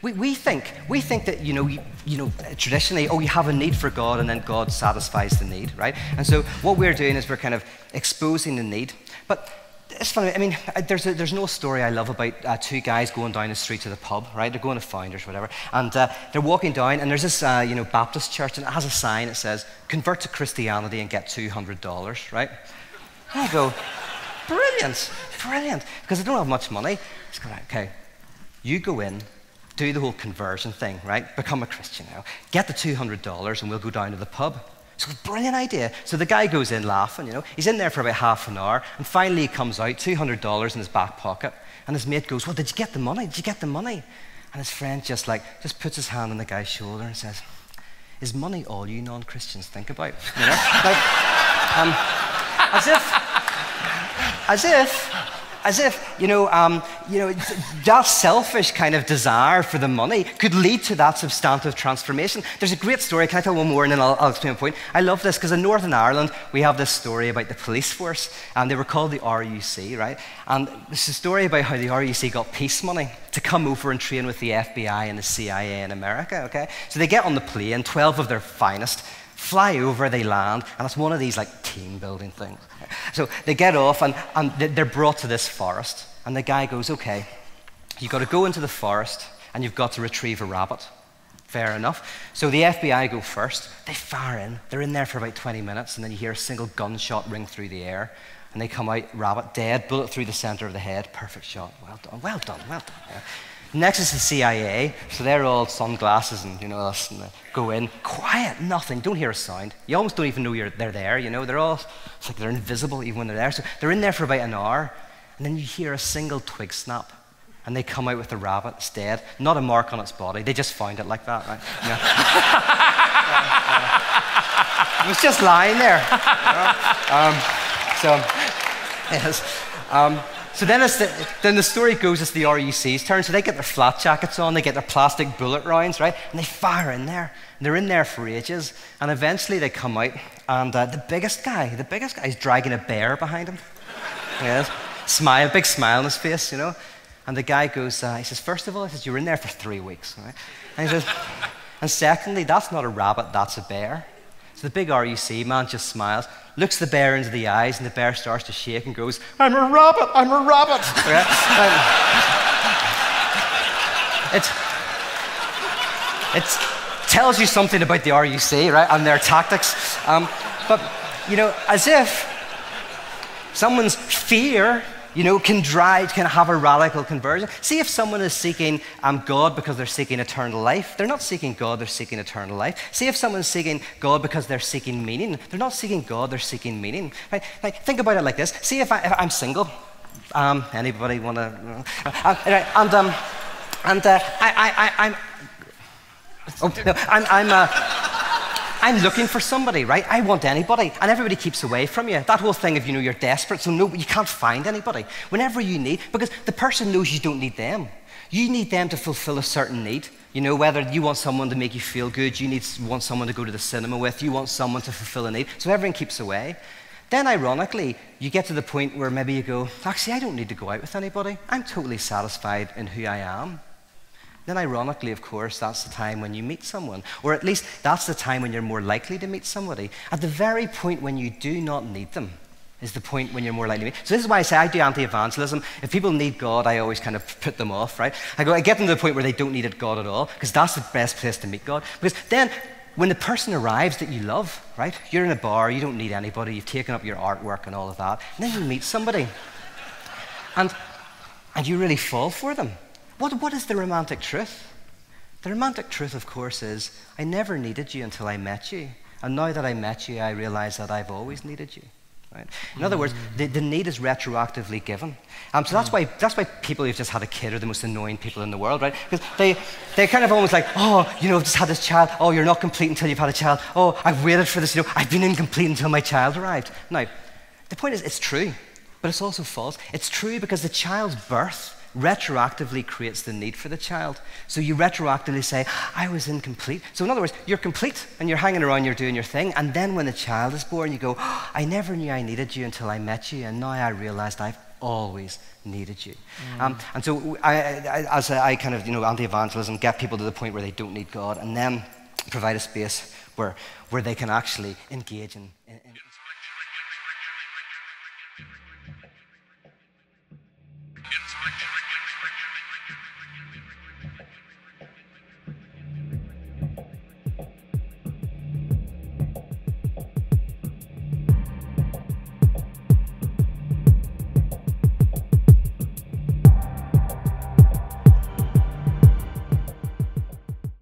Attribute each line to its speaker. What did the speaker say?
Speaker 1: We think that, traditionally, you have a need for God and then God satisfies the need, right? And so what we're doing is we're kind of exposing the need. But it's funny, I mean, there's no story I love about two guys going down the street to the pub, right? They're going to Founders, whatever, and they're walking down, and there's this, Baptist church, and it has a sign that says, "Convert to Christianity and get $200, right? And I go, brilliant, because I don't have much money. It's going, okay, you go in, do the whole conversion thing, right? Become a Christian now. Get the $200 and we'll go down to the pub. So it's a brilliant idea. So the guy goes in laughing, He's in there for about half an hour, and finally he comes out, $200 in his back pocket, and his mate goes, "Well, did you get the money? Did you get the money?" And his friend just puts his hand on the guy's shoulder and says, "Is money all you non-Christians think about?" As if that selfish kind of desire for the money could lead to that substantive transformation. There's a great story. Can I tell one more and then I'll explain a point? I love this because in Northern Ireland, we have this story about the police force, and they were called the RUC, right? And it's a story about how the RUC got peace money to come over and train with the FBI and the CIA in America, okay? So they get on the plane, 12 of their finest, fly over, they land, and it's one of these team building things. So they get off and they're brought to this forest, and the guy goes, "Okay, you've got to go into the forest and you've got to retrieve a rabbit." Fair enough. So the FBI go first, they fire in, they're in there for about 20 minutes, and then you hear a single gunshot ring through the air, and they come out, rabbit dead, bullet through the center of the head, perfect shot, well done. Yeah. Next is the CIA, so they're all sunglasses and us, and they go in, quiet, nothing, don't hear a sound. You almost don't even know they're there, They're all, it's like they're invisible even when they're there. So they're in there for about an hour, and then you hear a single twig snap, and they come out with the rabbit, it's dead, not a mark on its body, they just found it like that, right? It was just lying there. So then the story goes, it's the RUC's turn. So they get their flat jackets on, they get their plastic bullet rounds, right? And they fire in there. And they're in there for ages. And eventually they come out, and the biggest guy is dragging a bear behind him. Yes, big smile on his face, And the guy goes, he says, "First of all," he says, "you were in there for 3 weeks, right?" And he says, "And secondly, that's not a rabbit, that's a bear." So the big RUC man just smiles, looks the bear into the eyes, and the bear starts to shake and goes, I'm a rabbit. Right? It tells you something about the RUC, right, and their tactics. But, as if someone's fear can have a radical conversion. See if someone is seeking God because they're seeking eternal life. They're not seeking God, they're seeking eternal life. See if someone's seeking God because they're seeking meaning. They're not seeking God, they're seeking meaning. Right? Think about it like this. See if I'm single. Anybody want to? I'm looking for somebody, right? I want anybody, and everybody keeps away from you. That whole thing of, you're desperate, so no, you can't find anybody. Whenever you need, because the person knows you don't need them. You need them to fulfill a certain need. Whether you want someone to make you feel good, you want someone to go to the cinema with, you want someone to fulfill a need, so everyone keeps away. Then, ironically, you get to the point where maybe you go, actually, I don't need to go out with anybody. I'm totally satisfied in who I am. Then ironically, of course, that's the time when you meet someone. Or at least that's the time when you're more likely to meet somebody. At the very point when you do not need them is the point when you're more likely to meet. So this is why I say I do anti-evangelism. If people need God, I always kind of put them off, right? I get them to the point where they don't need God at all, because that's the best place to meet God. Because then, when the person arrives that you love, right? You're in a bar, you don't need anybody, you've taken up your artwork and all of that, and then you meet somebody. And you really fall for them. What is the romantic truth? The romantic truth, of course, is I never needed you until I met you. And now that I met you, I realize that I've always needed you. Right? In other words, the need is retroactively given. So that's why people who've just had a kid are the most annoying people in the world, right? Because they're kind of almost like, I've just had this child. Oh, you're not complete until you've had a child. Oh, I've waited for this. I've been incomplete until my child arrived. Now, the point is, it's true, but it's also false. It's true because the child's birth retroactively creates the need for the child. So you retroactively say, I was incomplete. So in other words, you're complete and you're hanging around, you're doing your thing, and then when the child is born, you go, I never knew I needed you until I met you, and now I realized I've always needed you. And so as I kind of, anti-evangelism, get people to the point where they don't need God, and then provide a space where they can actually engage in
Speaker 2: Insurrection.